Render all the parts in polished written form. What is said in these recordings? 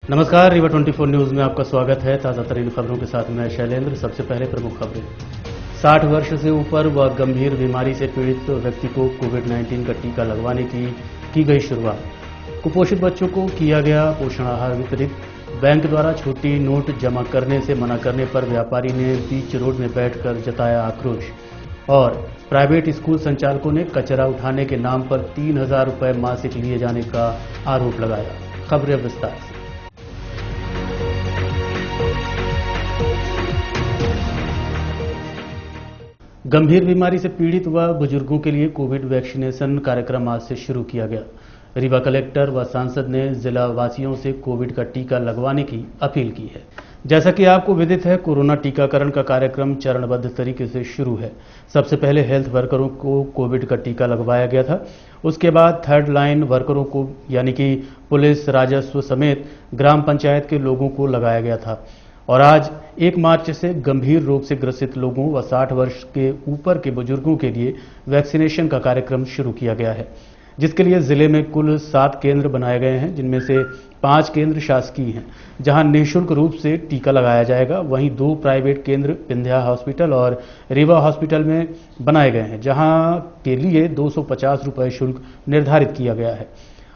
नमस्कार, रीवा 24 न्यूज में आपका स्वागत है। ताजा तरीन खबरों के साथ मैं शैलेंद्र। सबसे पहले प्रमुख खबरें। 60 वर्ष से ऊपर व गंभीर बीमारी से पीड़ित व्यक्ति को कोविड-19 का टीका लगवाने की गई शुरुआत। कुपोषित बच्चों को किया गया पोषण आहार वितरित। बैंक द्वारा छुट्टी नोट जमा करने से मना करने पर व्यापारी ने बीच रोड में बैठकर जताया आक्रोश। और प्राइवेट स्कूल संचालकों ने कचरा उठाने के नाम पर 3,000 रुपये मासिक लिए जाने का आरोप लगाया। खबरें विस्तार से। गंभीर बीमारी से पीड़ित व बुजुर्गों के लिए कोविड वैक्सीनेशन कार्यक्रम आज से शुरू किया गया। रीवा कलेक्टर व सांसद ने जिला वासियों से कोविड का टीका लगवाने की अपील की है। जैसा कि आपको विदित है, कोरोना टीकाकरण का कार्यक्रम चरणबद्ध तरीके से शुरू है। सबसे पहले हेल्थ वर्करों को कोविड का टीका लगवाया गया था। उसके बाद थर्ड लाइन वर्करों को यानी कि पुलिस, राजस्व समेत ग्राम पंचायत के लोगों को लगाया गया था। और आज 1 मार्च से गंभीर रोग से ग्रसित लोगों व 60 वर्ष के ऊपर के बुजुर्गों के लिए वैक्सीनेशन का कार्यक्रम शुरू किया गया है, जिसके लिए जिले में कुल 7 केंद्र बनाए गए हैं, जिनमें से 5 केंद्र शासकीय हैं, जहां निःशुल्क रूप से टीका लगाया जाएगा। वहीं 2 प्राइवेट केंद्र विंध्या हॉस्पिटल और रीवा हॉस्पिटल में बनाए गए हैं, जहां के लिए 250 रुपये शुल्क निर्धारित किया गया है।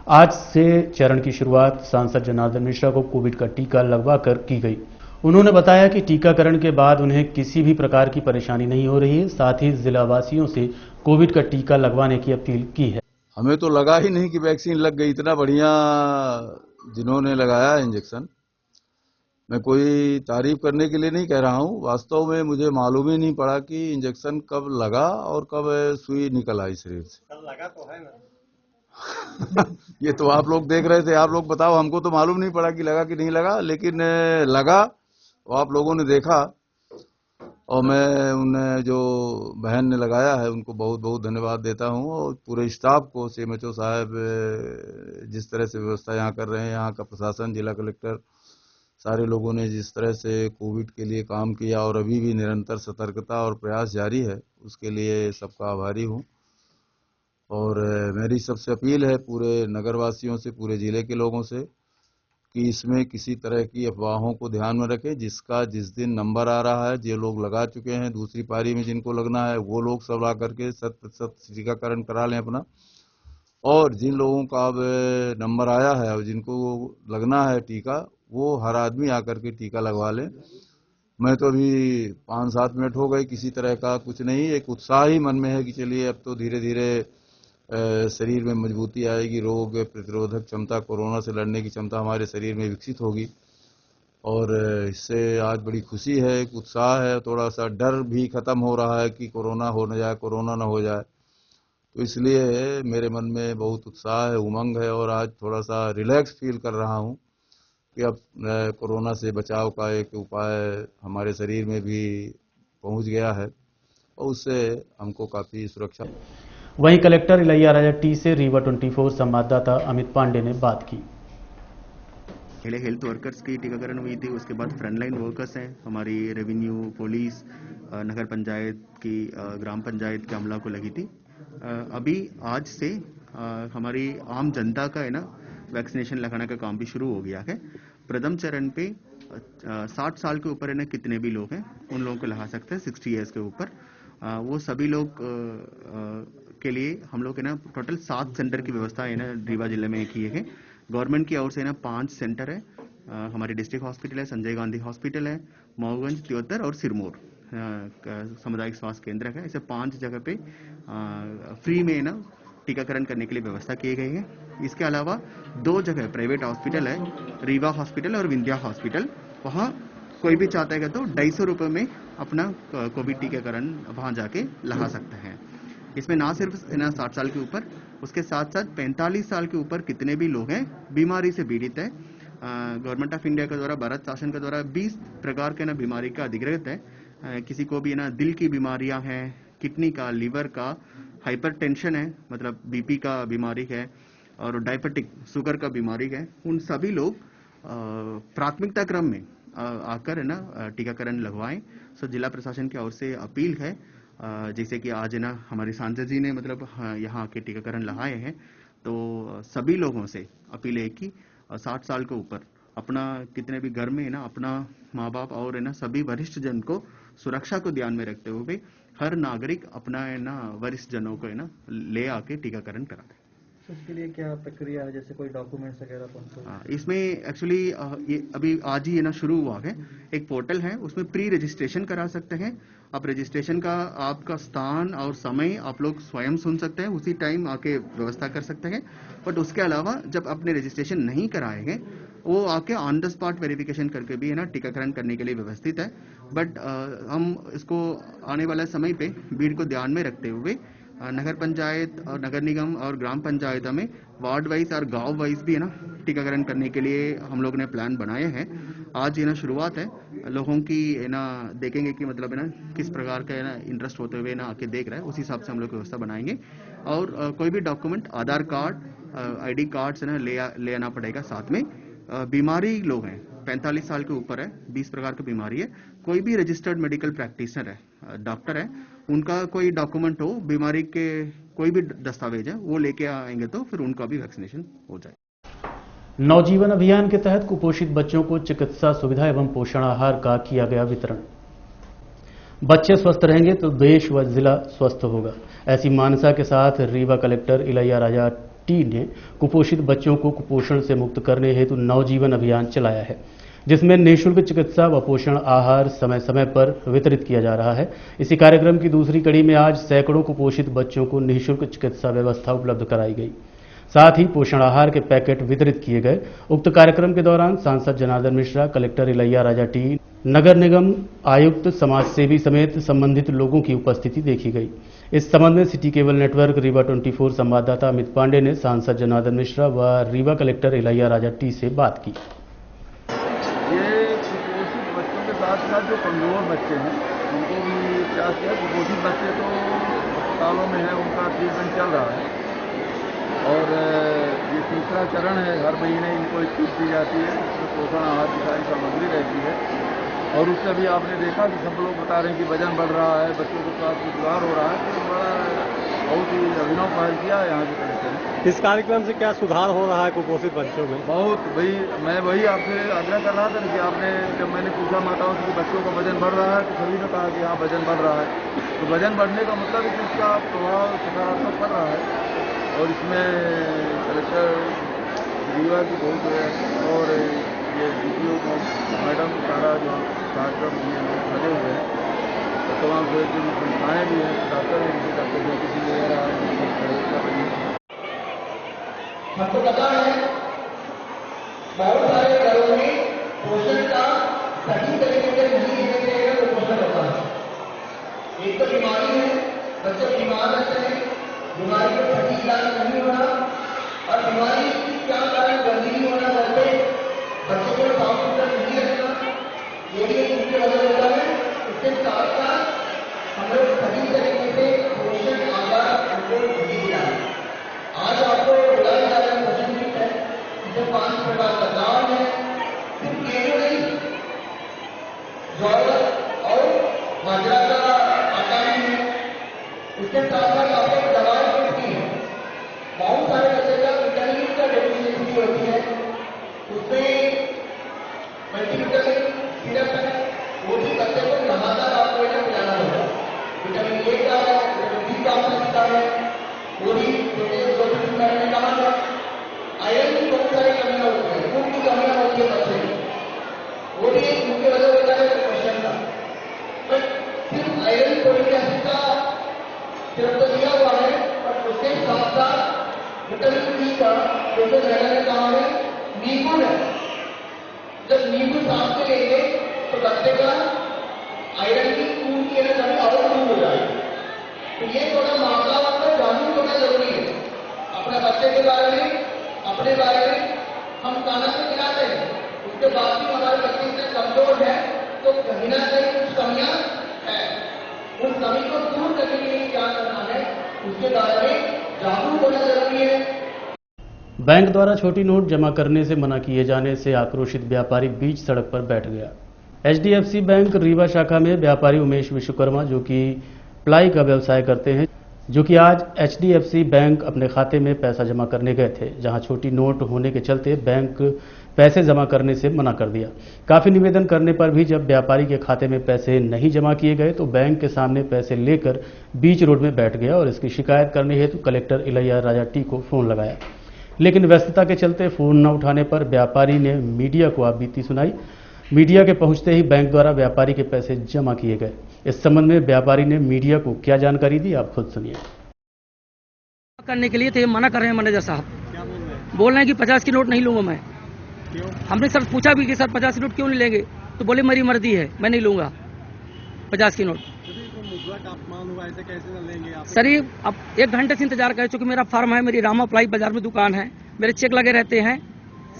आज से चरण की शुरुआत सांसद जनार्दन मिश्रा को कोविड का टीका लगवाकर की गई। उन्होंने बताया कि टीकाकरण के बाद उन्हें किसी भी प्रकार की परेशानी नहीं हो रही है। साथ ही जिला वासियों से कोविड का टीका लगवाने की अपील की है। हमें तो लगा ही नहीं कि वैक्सीन लग गई। इतना बढ़िया जिन्होंने लगाया इंजेक्शन, मैं कोई तारीफ करने के लिए नहीं कह रहा हूं। वास्तव में मुझे मालूम ही नहीं पड़ा कि इंजेक्शन कब लगा और कब सुई निकल आई शरीर से। कल लगा तो है ना। ये तो आप लोग देख रहे थे, आप लोग बताओ। हमको तो मालूम नहीं पड़ा कि लगा कि नहीं लगा, लेकिन लगा तो आप लोगों ने देखा। और मैं उन्हें जो बहन ने लगाया है उनको बहुत बहुत धन्यवाद देता हूं, और पूरे स्टाफ को, सीएमएचओ साहब जिस तरह से व्यवस्था यहाँ कर रहे हैं, यहाँ का प्रशासन, जिला कलेक्टर, सारे लोगों ने जिस तरह से कोविड के लिए काम किया और अभी भी निरंतर सतर्कता और प्रयास जारी है, उसके लिए सबका आभारी हूँ। और मेरी सबसे अपील है पूरे नगरवासियों से, पूरे जिले के लोगों से, कि इसमें किसी तरह की अफवाहों को ध्यान में रखें। जिसका जिस दिन नंबर आ रहा है, जो लोग लगा चुके हैं, दूसरी पारी में जिनको लगना है, वो लोग सब ला करके 100% टीकाकरण करा लें अपना। और जिन लोगों का अब नंबर आया है और जिनको लगना है टीका, वो हर आदमी आकर के टीका लगवा लें। मैं तो अभी 5-7 मिनट हो गए, किसी तरह का कुछ नहीं। एक उत्साह ही मन में है कि चलिए अब तो धीरे धीरे शरीर में मजबूती आएगी, रोग प्रतिरोधक क्षमता, कोरोना से लड़ने की क्षमता हमारे शरीर में विकसित होगी। और इससे आज बड़ी खुशी है, एक उत्साह है, थोड़ा सा डर भी खत्म हो रहा है कि कोरोना हो न जाए, कोरोना ना हो जाए। तो इसलिए मेरे मन में बहुत उत्साह है, उमंग है, और आज थोड़ा सा रिलैक्स फील कर रहा हूँ कि अब कोरोना से बचाव का एक उपाय हमारे शरीर में भी पहुँच गया है, और उससे हमको काफ़ी सुरक्षा। वहीं कलेक्टर इलैया राजा टी से रीवा 24 संवाददाता अमित पांडे ने बात की। पहले हेल्थ वर्कर्स की टीकाकरण हुई थी, उसके बाद फ्रंटलाइन वर्कर्स हैं, हमारी रेवेन्यू, पुलिस, नगर पंचायत की, ग्राम पंचायत के अमला को लगी थी। अभी आज से हमारी आम जनता का है ना वैक्सीनेशन लगाने का काम भी शुरू हो गया है। प्रथम चरण पे 60 साल के ऊपर है ना कितने भी लोग हैं उन लोगों को लगा सकते हैं, 60 ईयर्स के ऊपर। वो सभी लोग के लिए हम लोग है ना टोटल 7 सेंटर की व्यवस्था है ना रीवा जिले में किए हैं। गवर्नमेंट की ओर से ना 5 सेंटर है। हमारी डिस्ट्रिक्ट हॉस्पिटल है, संजय गांधी हॉस्पिटल है, मऊगंज, त्योतर और सिरमौर सामुदायिक स्वास्थ्य केंद्र है। ऐसे 5 जगह पे फ्री में ना टीकाकरण करने के लिए व्यवस्था किए गए हैं। इसके अलावा 2 जगह प्राइवेट हॉस्पिटल है, रीवा हॉस्पिटल और विंध्या हॉस्पिटल। वहाँ कोई भी चाहता है तो 250 रुपये में अपना कोविड टीकाकरण वहाँ जाके लगा सकते हैं। इसमें ना सिर्फ ना 60 साल के ऊपर, उसके साथ साथ 45 साल के ऊपर कितने भी लोग हैं बीमारी से पीड़ित है। गवर्नमेंट ऑफ इंडिया के द्वारा, भारत शासन के द्वारा 20 प्रकार के ना बीमारी का अधिकृत है। किसी को भी ना दिल की बीमारियां हैं, किडनी का, लीवर का, हाइपरटेंशन है मतलब बीपी का बीमारी है, और डायबिटिक शुगर का बीमारी है, उन सभी लोग प्राथमिकता क्रम में आकर है ना टीकाकरण लगवाएं। सो जिला प्रशासन की ओर से अपील है, जैसे कि आज है ना हमारे सांसद जी ने मतलब यहाँ के टीकाकरण लगाए हैं, तो सभी लोगों से अपील है कि 60 साल के ऊपर अपना कितने भी घर में है ना अपना माँ बाप और है ना सभी वरिष्ठ जन को सुरक्षा को ध्यान में रखते हुए हर नागरिक अपना है ना वरिष्ठ जनों को है ना ले आके टीकाकरण करा दे। उसके लिए क्या प्रक्रिया है, जैसे कोई डॉक्यूमेंट्स वगैरह कौन इसमें एक्चुअली ये अभी आज ही है ना शुरू हुआ है। एक पोर्टल है, उसमें प्री रजिस्ट्रेशन करा सकते हैं आप। रजिस्ट्रेशन का आपका स्थान और समय आप लोग स्वयं सुन सकते हैं, उसी टाइम आके व्यवस्था कर सकते हैं। बट उसके अलावा जब आपने रजिस्ट्रेशन नहीं कराएंगे वो आके ऑन द स्पॉट वेरिफिकेशन करके भी है ना टीकाकरण करने के लिए व्यवस्थित है। बट हम इसको आने वाले समय पे भीड़ को ध्यान में रखते हुए नगर पंचायत और नगर निगम और ग्राम पंचायत में वार्ड वाइज और गांव वाइज भी है ना टीकाकरण करने के लिए हम लोग ने प्लान बनाए हैं। आज है ना शुरुआत है, लोगों की है ना देखेंगे कि मतलब है ना किस प्रकार का है ना इंटरेस्ट होते हुए ना आके देख रहा है, उसी हिसाब से हम लोग व्यवस्था बनाएंगे। और कोई भी डॉक्यूमेंट आधार कार्ड ID कार्ड से ना ले आना पड़ेगा साथ में। बीमारी लोग हैं 45 साल के ऊपर है, 20 प्रकार की बीमारी है, कोई भी रजिस्टर्ड मेडिकल प्रैक्टिशनर है, डॉक्टर है, उनका कोई डॉक्यूमेंट हो, बीमारी के कोई भी दस्तावेज है वो लेके आएंगे तो फिर उनका भी वैक्सीनेशन हो जाए। नवजीवन अभियान के तहत कुपोषित बच्चों को चिकित्सा सुविधा एवं पोषण आहार का किया गया वितरण। बच्चे स्वस्थ रहेंगे तो देश व जिला स्वस्थ होगा, ऐसी मानसा के साथ रीवा कलेक्टर इलैया राजा टी ने कुपोषित बच्चों को कुपोषण से मुक्त करने हेतु नवजीवन अभियान चलाया है, जिसमें निःशुल्क चिकित्सा व पोषण आहार समय समय पर वितरित किया जा रहा है। इसी कार्यक्रम की दूसरी कड़ी में आज सैकड़ों कुपोषित बच्चों को निःशुल्क चिकित्सा व्यवस्था उपलब्ध कराई गई, साथ ही पोषण आहार के पैकेट वितरित किए गए। उक्त कार्यक्रम के दौरान सांसद जनार्दन मिश्रा, कलेक्टर इलैया राजा टी, नगर निगम आयुक्त, समाजसेवी समेत संबंधित लोगों की उपस्थिति देखी गई। इस संबंध में सिटी केबल नेटवर्क रीवा 24 संवाददाता अमित पांडे ने सांसद जनार्दन मिश्रा व रीवा कलेक्टर इलैया राजा टी से बात की। ये कुपोषित बच्चों के साथ साथ जो कमजोर बच्चे हैं उनको भी प्रयास किया। कुपोषित बच्चे तो अस्पतालों में है, उनका ट्रीटमेंट चल रहा है और ये तीसरा चरण है। हर महीने इनको एक किट दी जाती है, उसमें पोषण आहार की सारी सामग्री रहती है और उससे भी आपने देखा कि सब लोग बता रहे हैं कि वजन बढ़ रहा है, बच्चों के स्वास्थ्य में सुधार हो रहा है। तो बड़ा बहुत ही अभिनव पहल किया है यहाँ के कलेक्टर ने। इस कार्यक्रम से क्या सुधार हो रहा है कुपोषित बच्चों में? बहुत भाई, मैं वही आपसे आग्रह कर रहा था कि आपने जब मैंने पूछा माताओं से कि बच्चों का वजन बढ़ रहा है तो सभी ने कहा कि हाँ वजन बढ़ रहा है। तो वजन बढ़ने का मतलब है कि उसका प्रभाव सकारात्मक पड़ रहा है और इसमें कलेक्टर रीवा की बहुत और ये DPO मैडम सारा जो कार्यक्रम लगे हुए हैं, तमाम संस्थाएँ भी हैं, डॉक्टर हैं, डॉक्टर ज्योति वगैरह कर रही है। हमको पता है बहुत सारे घरों में पोषण का सही तरीके से नहीं देने देगा तो पोषण होता है। एक तो बीमारी है, बच्चे बीमार रहते हैं, बीमारी को सही इलाज नहीं होना और बीमारी क्या कारण गंदगी होना, करते बच्चों को साफ सुथरा नहीं रखना, ये भी एक मुख्य वजह होता है। इसके साथ साथ हम लोग सही तरीके से पोषण आहार उनको नहीं दिलाएं। आज आपको बुलाया जा रहा है पोषण किट है, इसमें 5 प्रकार का दाल है, सिर्फ गेहूं नहीं, ज्वार और बाजरा का आटा भी है। इसके साथ साथ आपको दवाई किट भी है। बहुत सारे बच्चे का विटामिन का डेफिशिएंसी होती है, उसमें मल्टीविटामिन सिरप है, वो भी बच्चे को लगातार आपको पिलाना होगा। विटामिन A का है, विटामिन B कॉम्प्लेक्स का है, वो भी मैंने कहा था। आयरन की बहुत सारी कमियां होती है, खून की कमियां होती है बच्चे में, वो भी एक मुख्य वजह होता है पोषण का। बट सिर्फ आयरन फोलिक एसिड का सिर्फ तो दिया हुआ है, बट उसके साथ साथ विटामिन B का जैसे मैंने कहा है नींबू है। जब नींबू साफ से लेंगे तो बच्चे का आयरन की खून की कमी और दूर हो जाएगी। तो ये थोड़ा माताओं को जागरूक होना जरूरी है अपने बच्चे के बारे में, अपने बारे में। हम खाना से खिलाते हैं, उसके बाद भी हमारे बच्चे इतने कमजोर है तो कहीं ना कहीं कुछ कमियां है। उस कमी को दूर करने के लिए क्या करना है, उसके बारे में जागरूक होना जरूरी है। बैंक द्वारा छोटी नोट जमा करने से मना किए जाने से आक्रोशित व्यापारी बीच सड़क पर बैठ गया। HDFC बैंक रीवा शाखा में व्यापारी उमेश विश्वकर्मा, जो कि प्लाई का व्यवसाय करते हैं, जो कि आज HDFC बैंक अपने खाते में पैसा जमा करने गए थे, जहां छोटी नोट होने के चलते बैंक पैसे जमा करने से मना कर दिया। काफी निवेदन करने पर भी जब व्यापारी के खाते में पैसे नहीं जमा किए गए तो बैंक के सामने पैसे लेकर बीच रोड में बैठ गया और इसकी शिकायत करने हेतु कलेक्टर इलैया राजा टी को फोन लगाया, लेकिन व्यस्तता के चलते फोन न उठाने पर व्यापारी ने मीडिया को आपबीती सुनाई। मीडिया के पहुंचते ही बैंक द्वारा व्यापारी के पैसे जमा किए गए। इस संबंध में व्यापारी ने मीडिया को क्या जानकारी दी, आप खुद सुनिए। करने के लिए थे, मना कर रहे हैं मैनेजर साहब। क्या बोल रहे हैं? बोल रहे हैं कि 50 की नोट नहीं लूंगा मैं। क्यों? हमने सर पूछा भी कि सर 50 की नोट क्यों नहीं लेंगे, तो बोले मेरी मर्जी है, मैं नहीं लूंगा 50 की नोट। मुद्रा तापमान हुआ, ऐसे कैसे न लेंगे आप? सर ये अब 1 घंटे से इंतजार कर चुके। मेरा फार्म है, मेरी रामा प्लाई बाजार में दुकान है, मेरे चेक लगे रहते हैं।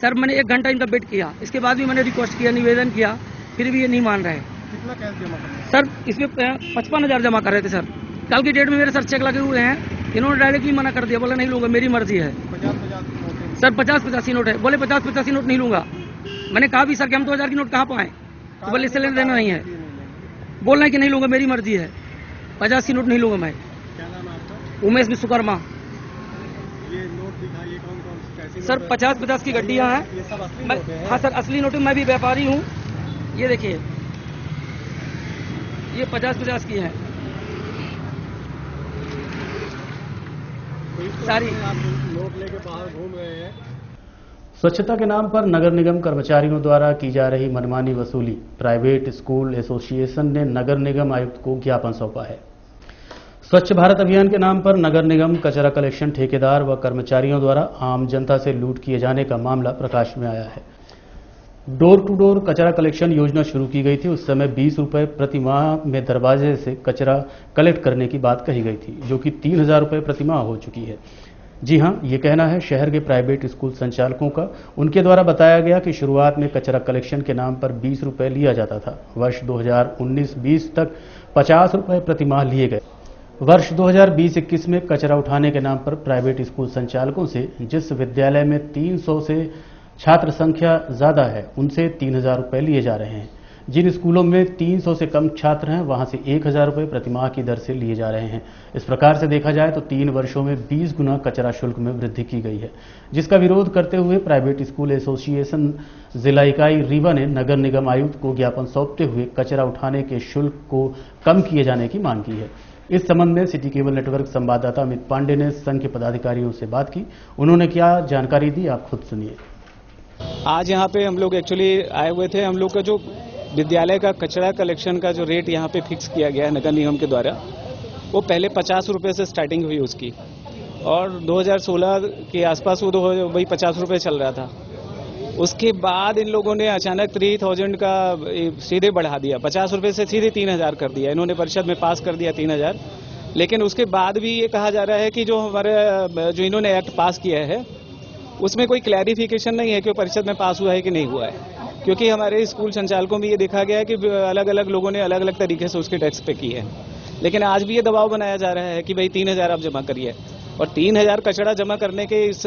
सर मैंने 1 घंटा इनका वेट किया, इसके बाद भी मैंने रिक्वेस्ट किया, निवेदन किया, फिर भी ये नहीं मान रहे। कितना कैश जमा करना? सर इसमें 55,000 जमा कर रहे थे सर। कल की डेट में मेरे सर चेक लगे हुए हैं, इन्होंने डायरेक्टली मना कर दिया, बोला नहीं लूंगा, मेरी मर्जी है। 50-50 की नोट है। सर 50-50 की नोट है, बोले 50-50 की नोट नहीं लूंगा। मैंने कहा भी सर कि हम 2000 की नोट कहाँ पाए, तो बोले इससे लेना देना नहीं है। बोल रहे हैं कि नहीं लूंगा, मेरी मर्जी है, 50 की नोट नहीं लूंगा मैं। क्या नाम है आपका? उमेश विश्वकर्मा। ये नोट दिखाइए, कौन-कौन कैसी सर नोट है? 50-50 की गड्डियां हैं। ये सब असली मैं नोट है? हाँ सर असली नोट, मैं भी व्यापारी हूँ। ये देखिए, ये 50-50 की हैं सारी। आप नोट लेके बाहर घूम रहे हैं। स्वच्छता के नाम पर नगर निगम कर्मचारियों द्वारा की जा रही मनमानी वसूली, प्राइवेट स्कूल एसोसिएशन ने नगर निगम आयुक्त को ज्ञापन सौंपा है। स्वच्छ भारत अभियान के नाम पर नगर निगम कचरा कलेक्शन ठेकेदार व कर्मचारियों द्वारा आम जनता से लूट किए जाने का मामला प्रकाश में आया है। डोर टू डोर कचरा कलेक्शन योजना शुरू की गई थी। उस समय 20 रुपए प्रति माह में दरवाजे से कचरा कलेक्ट करने की बात कही गई थी, जो कि 3,000 रुपए प्रति माह हो चुकी है। जी हां, ये कहना है शहर के प्राइवेट स्कूल संचालकों का। उनके द्वारा बताया गया कि शुरुआत में कचरा कलेक्शन के नाम पर 20 रुपए लिया जाता था। वर्ष 2019-20 तक 50 रुपए प्रति माह लिए गए। वर्ष 2020-21 में कचरा उठाने के नाम पर प्राइवेट स्कूल संचालकों से जिस विद्यालय में 300 से छात्र संख्या ज्यादा है उनसे 3,000 रुपए लिए जा रहे हैं। जिन स्कूलों में 300 से कम छात्र हैं वहां से 1,000 रुपए प्रति माह की दर से लिए जा रहे हैं। इस प्रकार से देखा जाए तो 3 वर्षों में 20 गुना कचरा शुल्क में वृद्धि की गई है, जिसका विरोध करते हुए प्राइवेट स्कूल एसोसिएशन जिला इकाई रीवा ने नगर निगम आयुक्त को ज्ञापन सौंपते हुए कचरा उठाने के शुल्क को कम किए जाने की मांग की है। इस संबंध में सिटी केबल नेटवर्क संवाददाता अमित पांडे ने संघ के पदाधिकारियों से बात की। उन्होंने क्या जानकारी दी, आप खुद सुनिए। आज यहाँ पे हम लोग एक्चुअली आए हुए थे। हम लोग का जो विद्यालय का कचरा कलेक्शन का जो रेट यहाँ पे फिक्स किया गया है नगर निगम के द्वारा, वो पहले 50 रुपए से स्टार्टिंग हुई उसकी, और 2016 के आसपास वो वही 50 रुपए चल रहा था। उसके बाद इन लोगों ने अचानक 3,000 का सीधे बढ़ा दिया, 50 रुपए से सीधे 3,000 कर दिया। इन्होंने परिषद में पास कर दिया 3,000। लेकिन उसके बाद भी ये कहा जा रहा है कि जो हमारे जो इन्होंने एक्ट पास किया है उसमें कोई क्लैरिफिकेशन नहीं है कि परिषद में पास हुआ है कि नहीं हुआ है, क्योंकि हमारे स्कूल संचालकों में ये देखा गया है कि अलग अलग लोगों ने अलग अलग तरीके से उसके टैक्स पे की है। लेकिन आज भी ये दबाव बनाया जा रहा है कि भाई 3,000 आप जमा करिए, और 3,000 कचरा जमा करने के इस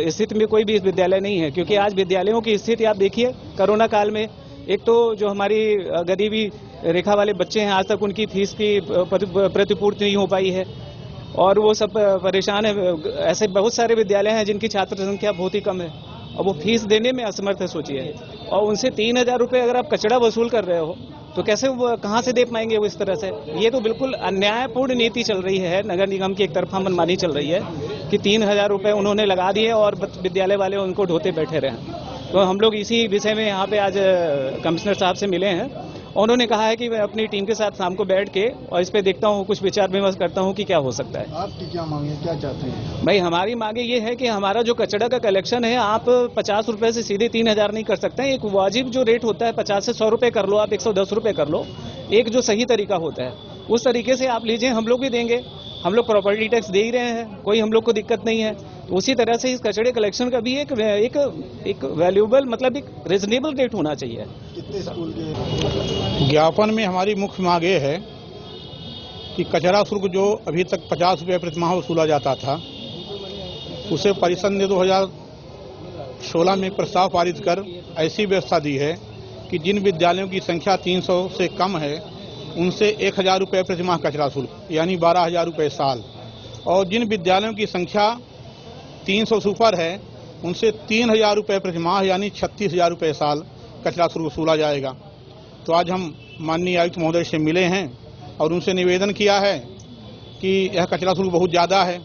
स्थिति में कोई भी विद्यालय नहीं है। क्योंकि आज विद्यालयों की स्थिति आप देखिए, कोरोना काल में एक तो जो हमारी गरीबी रेखा वाले बच्चे हैं, आज तक उनकी फीस की प्रतिपूर्ति नहीं हो पाई है और वो सब परेशान है। ऐसे बहुत सारे विद्यालय हैं जिनकी छात्र संख्या बहुत ही कम है और वो फीस देने में असमर्थ है, सोचिए। और उनसे 3,000 रुपये अगर आप कचरा वसूल कर रहे हो तो कैसे वो कहाँ से दे पाएंगे वो इस तरह से? ये तो बिल्कुल अन्यायपूर्ण नीति चल रही है, नगर निगम की एक तरफा मनमानी चल रही है कि 3,000 रुपये उन्होंने लगा दिए और विद्यालय वाले उनको ढोते बैठे रहे। तो हम लोग इसी विषय में यहाँ पे आज कमिश्नर साहब से मिले हैं। उन्होंने कहा है कि मैं अपनी टीम के साथ शाम को बैठ के और इस पे देखता हूँ, कुछ विचार विमर्श करता हूँ कि क्या हो सकता है। आपकी क्या मांगे, क्या चाहते हैं? भाई हमारी मांगे ये है कि हमारा जो कचरा का कलेक्शन है, आप 50 रुपए से सीधे 3,000 नहीं कर सकते हैं। एक वाजिब जो रेट होता है 50 से 100 रुपए कर लो, आप 110 रुपए कर लो, एक जो सही तरीका होता है उस तरीके से आप लीजिए। हम लोग भी देंगे, हम लोग प्रॉपर्टी टैक्स दे ही रहे हैं, कोई हम लोग को दिक्कत नहीं है। तो उसी तरह से इस कचरे कलेक्शन का भी एक वैल्यूएबल, मतलब एक रिजनेबल रेट होना चाहिए। कितने स्कूल के? ज्ञापन में हमारी मुख्य मांग ये है कि कचरा शुल्क जो अभी तक 50 रुपये प्रतिमाह वसूला जाता था, उसे परिषद ने 2016 में प्रस्ताव पारित कर ऐसी व्यवस्था दी है कि जिन विद्यालयों की संख्या 300 से कम है उनसे 1,000 रुपये प्रतिमाह कचरा शुल्क, यानी 12,000 रुपये साल, और जिन विद्यालयों की संख्या 300 से ऊपर है उनसे 3,000 रुपये प्रतिमाह यानी 36,000 रुपये साल कचरा शुल्क वसूला जाएगा। तो आज हम माननीय आयुक्त महोदय से मिले हैं और उनसे निवेदन किया है कि यह कचरा शुल्क बहुत ज़्यादा है,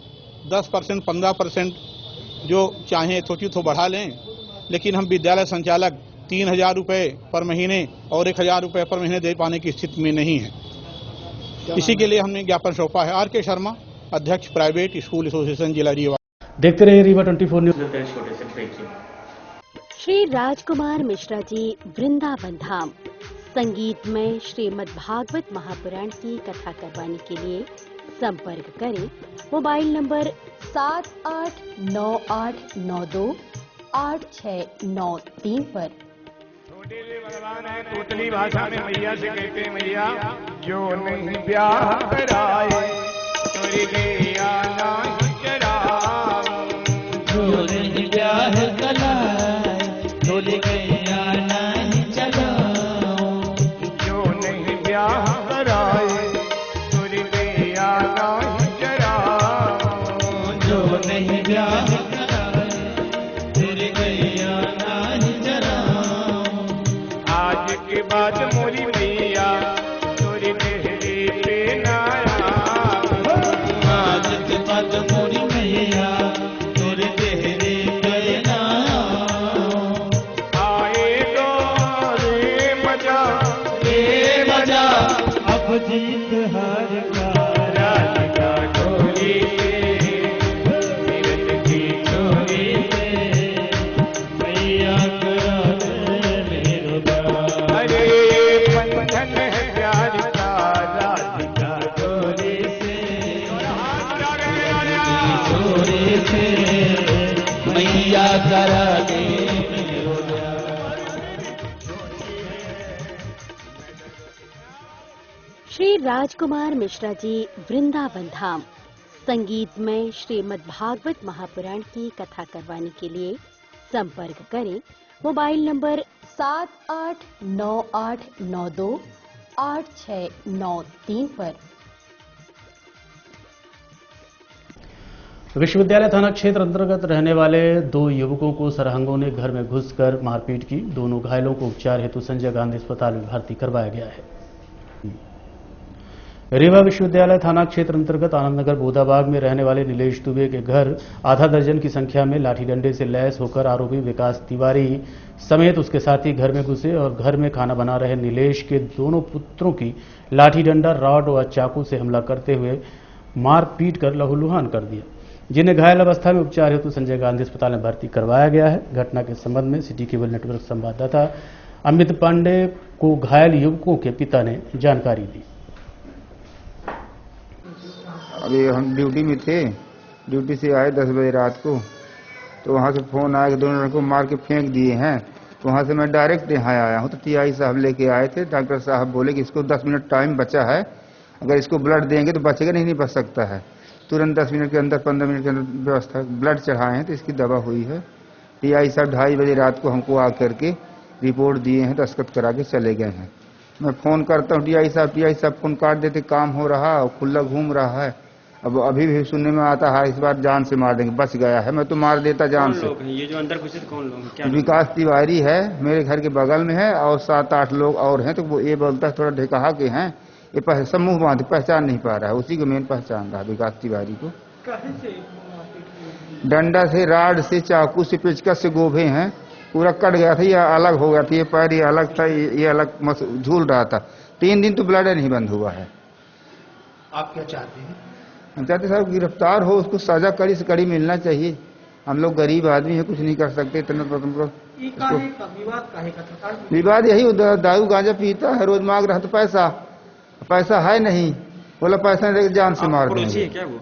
10% 15% जो चाहें यथोचित हो बढ़ा लें, लेकिन हम विद्यालय संचालक 3,000 रुपये पर महीने और 1,000 रुपये पर महीने दे पाने की स्थिति में नहीं है। इसी के लिए हमने ज्ञापन सौंपा है। आर के शर्मा, अध्यक्ष प्राइवेट स्कूल एसोसिएशन, जिला रीवा। देखते रहिए रीवा 24 न्यूज। छोटे से ब्रेक के बाद श्री राजकुमार मिश्रा जी वृंदावन धाम संगीत में श्रीमद् भागवत महापुराण की कथा करवाने के लिए संपर्क करें मोबाइल नंबर 7898928693 पर। भगवान है तोतली भाषा में मैया से कहते हैं, मैया जो नहीं ब्याह कराए तोरी गैया नहीं चराओ, जो नहीं ब्याह कराए तोरी गैया नहीं चराओ, जो नहीं ब्याह कराए तोरी गैया नहीं चराओ, जो नहीं ब्याह कराए तोरी गैया नहीं चराओ। आज के बाद मोरी मैया तोरी देहरी पे ना आओ, आज के बाद मोरी मैया तोरी देहरी पे ना आओ। आएगा रे मजा अब जीत हार का राधिका डोरी पे, तीरथ की डोरी पे मैया करा दे मेरा। अरे बंधन है प्यार का राधिका डोरी से, डोरी से मैया करा दे मेरा। श्री राजकुमार मिश्रा जी वृंदावन धाम संगीत में श्रीमद् भागवत महापुराण की कथा करवाने के लिए संपर्क करें मोबाइल नंबर 7898928693 पर। विश्वविद्यालय थाना क्षेत्र अंतर्गत रहने वाले 2 युवकों को सरहंगों ने घर में घुसकर मारपीट की। दोनों घायलों को उपचार हेतु संजय गांधी अस्पताल में भर्ती करवाया गया है। रीवा विश्वविद्यालय थाना क्षेत्र अंतर्गत आनंदनगर बोदाबाग में रहने वाले नीलेश दुबे के घर आधा दर्जन की संख्या में लाठी डंडे से लैस होकर आरोपी विकास तिवारी समेत उसके साथी घर में घुसे और घर में खाना बना रहे नीलेश के दोनों पुत्रों की लाठी डंडा, रॉड व चाकू से हमला करते हुए मार पीट कर लहूलुहान कर दिया, जिन्हें घायल अवस्था में उपचार हेतु संजय गांधी अस्पताल में भर्ती करवाया गया है। घटना के संबंध में सिटी केबल नेटवर्क संवाददाता अमित पांडे को घायल युवकों के पिता ने जानकारी दी। अभी हम ड्यूटी में थे, ड्यूटी से आए 10 बजे रात को, तो वहाँ से फोन आया कि दोनों लड़कों मार के फेंक दिए हैं। तो वहाँ से मैं डायरेक्ट यहाँ आया हूँ। तो टीआई साहब लेके आए थे। डॉक्टर साहब बोले कि इसको 10 मिनट टाइम बचा है, अगर इसको ब्लड देंगे तो बचेगा, नहीं बच सकता है। तुरंत 10 मिनट के अंदर 15 मिनट के अंदर व्यवस्था ब्लड चढ़ाए हैं तो इसकी दवा हुई है। टीआई साहब 2:30 बजे रात को हमको आ करके रिपोर्ट दिए हैं, दस्तखत करा के चले गए हैं। मैं फोन करता हूँ टीआई साहब फोन काट देते, काम हो रहा और खुला घूम रहा है। अब अभी भी सुनने में आता है इस बार जान से मार देंगे, बच गया है। मैं तो मार देता जान से। ये जो अंदर घुसे कौन लोग क्या? विकास तिवारी है, मेरे घर के बगल में है, और 7-8 लोग और हैं। तो वो ये बोलता है थोड़ा ढेकहा के हैं, ये समूह बांध पहचान नहीं पा रहा है, उसी को मेन पहचान रहा विकास तिवारी को। डंडा से, राड से, चाकू से, पेचकस से गोभे हैं, पूरा कट गया था, ये अलग हो गया था, ये पैर ये अलग था, ये अलग झूल रहा था। 3 दिन तो ब्लड नहीं बंद हुआ है। आप क्या चाहते हैं? हम चाहते साहब गिरफ्तार हो, उसको सजा कड़ी से कड़ी मिलना चाहिए। हम लोग गरीब आदमी है, कुछ नहीं कर सकते। इतना विवाद यही, दारू गांजा पीता है, रोज मांग रहा तो पैसा है नहीं, बोला पैसा नहीं, जान से मार देंगे। क्या वो?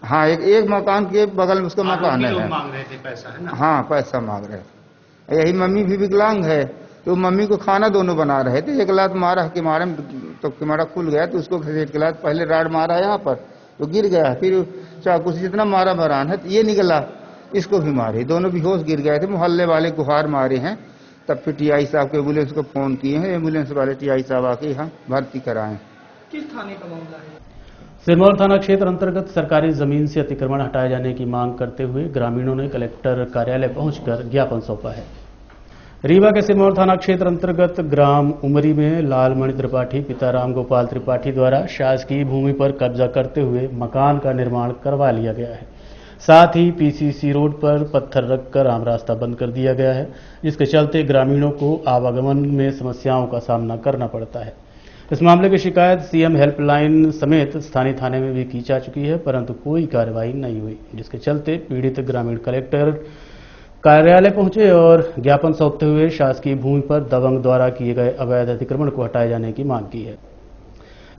हाँ, एक मकान के बगल में उसका मकान है। मांग रहे थे पैसा, है ना? हाँ, पैसा मांग रहे थे। यही मम्मी भी विकलांग है, तो मम्मी को खाना दोनों बना रहे थे। एक लात मारा के मारे तो किमारा खुल गया, तो उसको घसीट के लात, पहले राड मारा यहाँ पर तो गिर गया, फिर चाकू से जितना मारा बरान है तो ये निकला, इसको भी मारे, दोनों भी होश गिर गए थे। मोहल्ले वाले गुहार मारे हैं, तब फिर टीआई साहब के एम्बुलेंस को फोन किए हैं, एम्बुलेंस वाले टीआई साहब आके यहाँ भर्ती कराए। किस थाने का मामला है? सिरमौर थाना क्षेत्र अंतर्गत सरकारी जमीन से अतिक्रमण हटाए जाने की मांग करते हुए ग्रामीणों ने कलेक्टर कार्यालय पहुंचकर ज्ञापन सौंपा है। रीवा के सिरमौर थाना क्षेत्र अंतर्गत ग्राम उमरी में लालमणि त्रिपाठी पिता राम गोपाल त्रिपाठी द्वारा शासकीय भूमि पर कब्जा करते हुए मकान का निर्माण करवा लिया गया है। साथ ही पीसीसी रोड पर पत्थर रखकर आम रास्ता बंद कर दिया गया है, जिसके चलते ग्रामीणों को आवागमन में समस्याओं का सामना करना पड़ता है। इस मामले की शिकायत सीएम हेल्पलाइन समेत स्थानीय थाने में भी की जा चुकी है, परंतु कोई कार्रवाई नहीं हुई, जिसके चलते पीड़ित ग्रामीण कलेक्टर कार्यालय पहुंचे और ज्ञापन सौंपते हुए शासकीय भूमि पर दबंग द्वारा किए गए अवैध अतिक्रमण को हटाए जाने की मांग की है।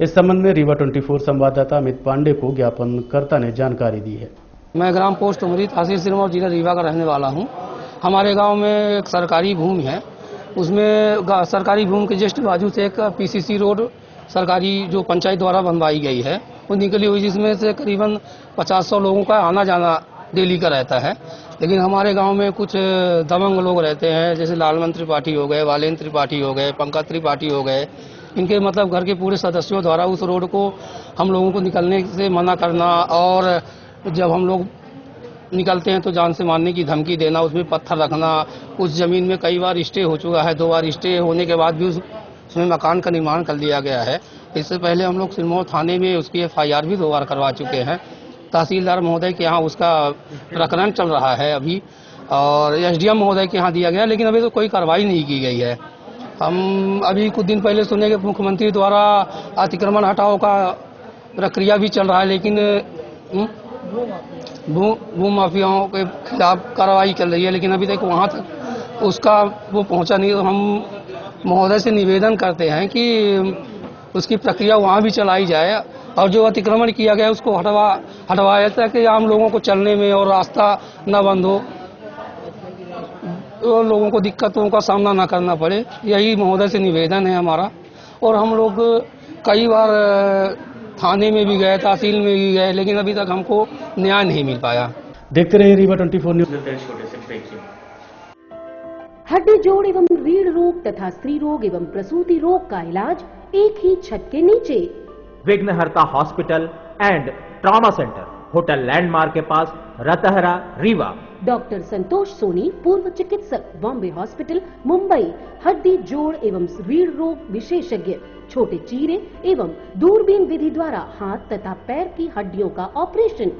इस संबंध में रीवा 24 संवाददाता अमित पांडे को ज्ञापनकर्ता ने जानकारी दी है। मैं ग्राम पोस्ट उमरी तहसील सिरमौर जिला रीवा का रहने वाला हूं। हमारे गांव में एक सरकारी भूमि है, उसमें सरकारी भूमि के जस्ट बाजू से एक पीसीसी रोड सरकारी जो पंचायत द्वारा बनवाई गई है वो निकली हुई, जिसमें से करीबन 50-100 लोगों का आना जाना डेली का रहता है। लेकिन हमारे गांव में कुछ दबंग लोग रहते हैं, जैसे लालमन त्रिपाठी हो गए, वालेन त्रिपाठी हो गए, पंकज त्रिपाठी हो गए। इनके मतलब घर के पूरे सदस्यों द्वारा उस रोड को हम लोगों को निकलने से मना करना और जब हम लोग निकलते हैं तो जान से मारने की धमकी देना, उसमें पत्थर रखना। उस जमीन में कई बार स्टे हो चुका है, 2 बार स्टे होने के बाद भी उसमें मकान का निर्माण कर लिया गया है। इससे पहले हम लोग सिरमौर थाने में उसकी FIR भी 2 बार करवा चुके हैं। तहसीलदार महोदय के यहाँ उसका प्रकरण चल रहा है अभी, और SDM महोदय के यहाँ दिया गया, लेकिन अभी तो कोई कार्रवाई नहीं की गई है। हम अभी कुछ दिन पहले सुने कि मुख्यमंत्री द्वारा अतिक्रमण हटाओ का प्रक्रिया भी चल रहा है, लेकिन भू माफियाओं के खिलाफ कार्रवाई चल रही है, लेकिन अभी तक वहाँ तक उसका वो पहुँचा नहीं। तो हम महोदय से निवेदन करते हैं कि उसकी प्रक्रिया वहाँ भी चलाई जाए और जो अतिक्रमण किया गया उसको हटवाया ताकि आम लोगों को चलने में और रास्ता न बंद हो, तो लोगों को दिक्कतों का सामना न करना पड़े। यही महोदय से निवेदन है हमारा। और हम लोग कई बार थाने में भी गए, तहसील में भी गए, लेकिन अभी तक हमको न्याय नहीं मिल पाया। देखते रहिए रीवा 24 न्यूज। हड्डी जोड़ एवं रीढ़ रोग तथा स्त्री रोग एवं प्रसूति रोग का इलाज एक ही छत के नीचे। विघ्नहर्ता hospital and trauma centre, hotel landmark के पास, रतहरा, रीवा। डॉक्टर संतोष सोनी, पूर्व चिकित्सक, बॉम्बे हॉस्पिटल, मुंबई। हड्डी जोड़ एवं रीढ़ रोग विशेषज्ञ, छोटे चीरे एवं दूरबीन विधि द्वारा हाथ तथा पैर की हड्डियों का ऑपरेशन।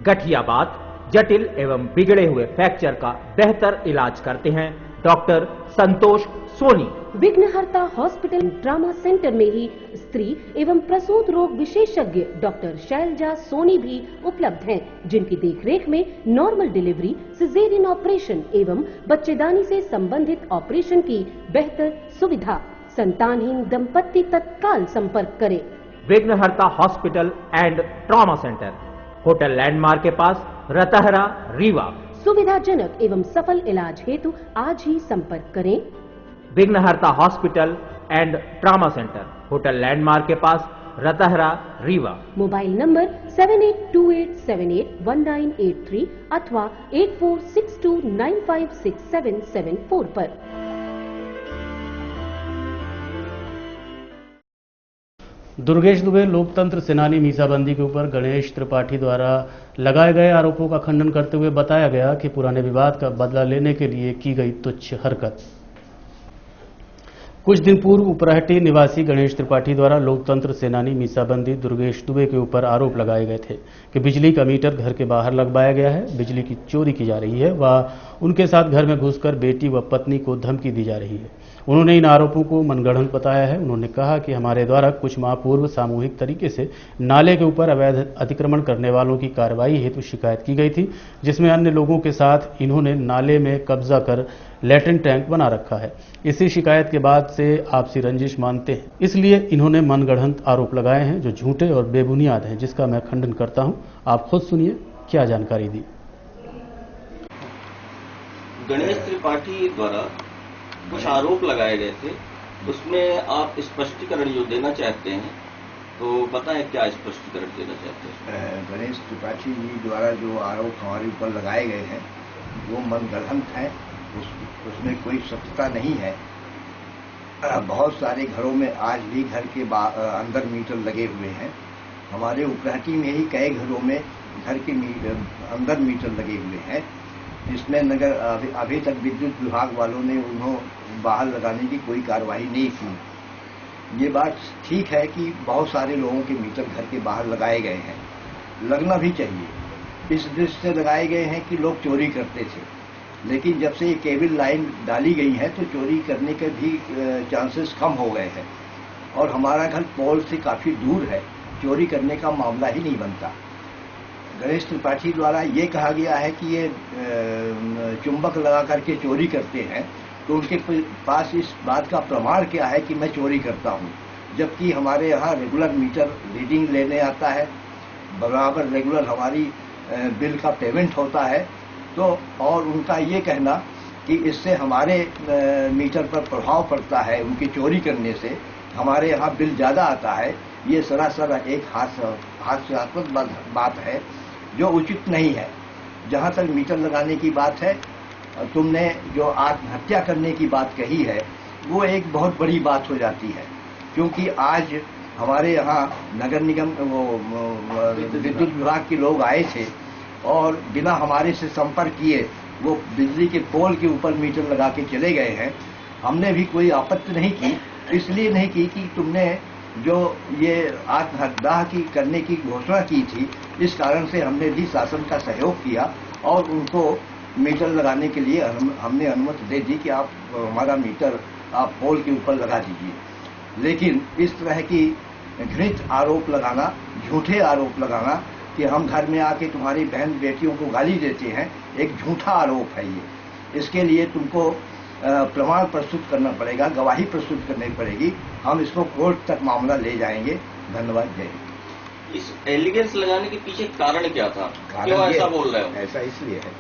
गठियाबात, जटिल एवं बिगड़े हुए फ्रैक्चर का बेहतर इलाज करते हैं डॉक्टर संतोष सोनी। विघ्नहर्ता हॉस्पिटल ट्रॉमा सेंटर में ही स्त्री एवं प्रसूत रोग विशेषज्ञ डॉक्टर शैलजा सोनी भी उपलब्ध हैं, जिनकी देखरेख में नॉर्मल डिलीवरी, सिजेरियन ऑपरेशन एवं बच्चेदानी से संबंधित ऑपरेशन की बेहतर सुविधा। संतानहीन दंपत्ति तत्काल संपर्क करें। विघ्नहर्ता hospital and trauma centre, hotel landmark के पास, रतहरा, रीवा। सुविधाजनक एवं सफल इलाज हेतु आज ही संपर्क करें। विघ्नहर्ता hospital and trauma centre, hotel landmark के पास, रतहरा, रीवा। मोबाइल नंबर 7828781983 अथवा 8462956774 पर। दुर्गेश दुबे लोकतंत्र सेनानी मीसाबंदी के ऊपर गणेश त्रिपाठी द्वारा लगाए गए आरोपों का खंडन करते हुए बताया गया कि पुराने विवाद का बदला लेने के लिए की गई तुच्छ हरकत। कुछ दिन पूर्व उपरहटी निवासी गणेश त्रिपाठी द्वारा लोकतंत्र सेनानी मीसाबंदी दुर्गेश दुबे के ऊपर आरोप लगाए गए थे कि बिजली का मीटर घर के बाहर लगवाया गया है, बिजली की चोरी की जा रही है व उनके साथ घर में घुसकर बेटी व पत्नी को धमकी दी जा रही है। उन्होंने इन आरोपों को मनगढ़ंत बताया है। उन्होंने कहा कि हमारे द्वारा कुछ माह पूर्व सामूहिक तरीके से नाले के ऊपर अवैध अतिक्रमण करने वालों की कार्रवाई हेतु शिकायत की गई थी, जिसमें अन्य लोगों के साथ इन्होंने नाले में कब्जा कर लैट्रिन टैंक बना रखा है। इसी शिकायत के बाद से आपसी रंजिश मानते हैं, इसलिए इन्होंने मनगढ़ंत आरोप लगाए हैं जो झूठे और बेबुनियाद हैं, जिसका मैं खंडन करता हूं। आप खुद सुनिए क्या जानकारी दी। गणेश त्रिपाठी द्वारा कुछ आरोप लगाए गए थे, उसमें आप स्पष्टीकरण जो देना चाहते हैं तो बताएं क्या स्पष्टीकरण देना चाहते हैं। गणेश त्रिपाठी जी द्वारा जो आरोप हमारे ऊपर लगाए गए हैं वो मनगढ़ंत है, उसमें कोई सत्यता नहीं है। बहुत सारे घरों में आज भी घर के अंदर मीटर लगे हुए हैं हमारे उपराटी में ही कई घरों में घर के अंदर मीटर लगे हुए हैं। इसमें नगर अभी तक विद्युत विभाग वालों ने उन्हें बाहर लगाने की कोई कार्रवाई नहीं की। ये बात ठीक है कि बहुत सारे लोगों के मीटर घर के बाहर लगाए गए हैं, लगना भी चाहिए। इस दृष्टि से लगाए गए हैं कि लोग चोरी करते थे, लेकिन जब से ये केबल लाइन डाली गई है तो चोरी करने के भी चांसेस कम हो गए हैं। और हमारा घर पोल से काफी दूर है, चोरी करने का मामला ही नहीं बनता। गणेश त्रिपाठी द्वारा ये कहा गया है कि ये चुंबक लगा करके चोरी करते हैं, तो उनके पास इस बात का प्रमाण क्या है कि मैं चोरी करता हूं, जबकि हमारे यहाँ रेगुलर मीटर रीडिंग लेने आता है, बराबर रेगुलर हमारी बिल का पेमेंट होता है। तो और उनका ये कहना कि इससे हमारे मीटर पर प्रभाव पड़ता है, उनकी चोरी करने से हमारे यहाँ बिल ज्यादा आता है, ये सरासर एक हास्यास्पद बात है जो उचित नहीं है। जहां तक मीटर लगाने की बात है, तुमने जो आत्महत्या करने की बात कही है वो एक बहुत बड़ी बात हो जाती है, क्योंकि आज हमारे यहाँ नगर निगम विद्युत विभाग के लोग आए थे और बिना हमारे से संपर्क किए वो बिजली के पोल के ऊपर मीटर लगा के चले गए हैं। हमने भी कोई आपत्ति नहीं की, इसलिए नहीं की कि तुमने जो ये आत्महत्या की करने की घोषणा की थी, इस कारण से हमने भी शासन का सहयोग किया और उनको मीटर लगाने के लिए हमने अनुमति दे दी कि आप हमारा मीटर आप पोल के ऊपर लगा दीजिए। लेकिन इस तरह की घृणित आरोप लगाना, झूठे आरोप लगाना कि हम घर में आके तुम्हारी बहन बेटियों को गाली देते हैं, एक झूठा आरोप है ये। इसके लिए तुमको प्रमाण प्रस्तुत करना पड़ेगा, गवाही प्रस्तुत करनी पड़ेगी। हम इसको कोर्ट तक मामला ले जाएंगे। धन्यवाद। जय हिंद। इस एलिगेंस लगाने के पीछे कारण क्या था? क्यों ऐसा बोल रहे हो? ऐसा इसलिए है,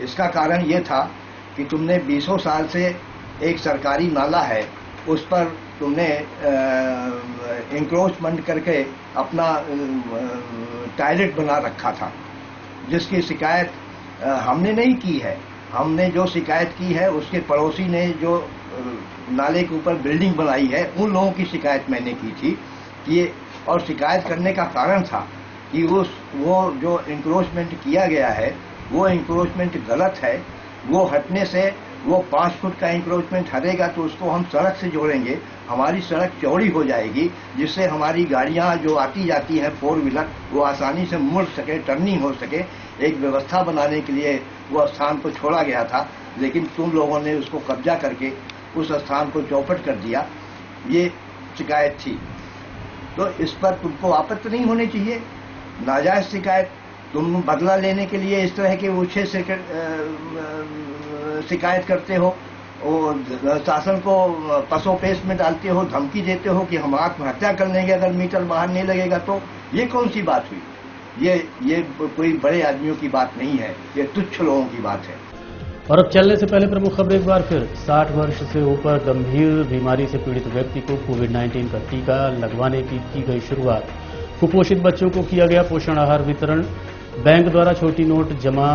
इसका कारण ये था कि तुमने 20 साल से एक सरकारी नाला है, उस पर तुमने इंक्रोचमेंट करके अपना टॉयलेट बना रखा था, जिसकी शिकायत हमने नहीं की है। हमने जो शिकायत की है उसके पड़ोसी ने जो नाले के ऊपर बिल्डिंग बनाई है, उन लोगों की शिकायत मैंने की थी। ये और शिकायत करने का कारण था कि वो जो इंक्रोचमेंट किया गया है वो इंक्रोचमेंट गलत है। वो हटने से वो 5 फुट का इंक्रोचमेंट हटेगा तो उसको हम सड़क से जोड़ेंगे, हमारी सड़क चौड़ी हो जाएगी, जिससे हमारी गाड़ियां जो आती जाती हैं 4 व्हीलर वो आसानी से मुड़ सके, टर्निंग हो सके। एक व्यवस्था बनाने के लिए वो स्थान को छोड़ा गया था, लेकिन तुम लोगों ने उसको कब्जा करके उस स्थान को चौपट कर दिया। ये शिकायत थी, तो इस पर तुमको आपत्ति नहीं होनी चाहिए। नाजायज शिकायत, तुम बदला लेने के लिए इस तरह के ऊंचे शिकायत करते हो और शासन को पसोपेश में डालते हो, धमकी देते हो कि हम आत्महत्या कर लेंगे अगर मीटर बाहर नहीं लगेगा। तो ये कौन सी बात हुई? ये कोई बड़े आदमियों की बात नहीं है, ये तुच्छ लोगों की बात है। और अब चलने से पहले प्रमुख खबर एक बार फिर। 60 वर्ष से ऊपर गंभीर बीमारी से पीड़ित व्यक्ति को कोविड-19 का टीका लगवाने की गई शुरुआत। कुपोषित बच्चों को किया गया पोषण आहार वितरण। बैंक द्वारा छोटी नोट जमा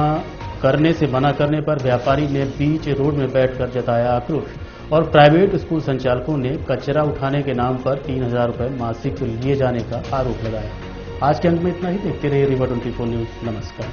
करने से मना करने पर व्यापारी ने बीच रोड में बैठकर जताया आक्रोश। और प्राइवेट स्कूल संचालकों ने कचरा उठाने के नाम पर 3000 रुपये मासिक लिए जाने का आरोप लगाया। आज के अंत में इतना ही। देखते रहिए रीवा 24 न्यूज। नमस्कार।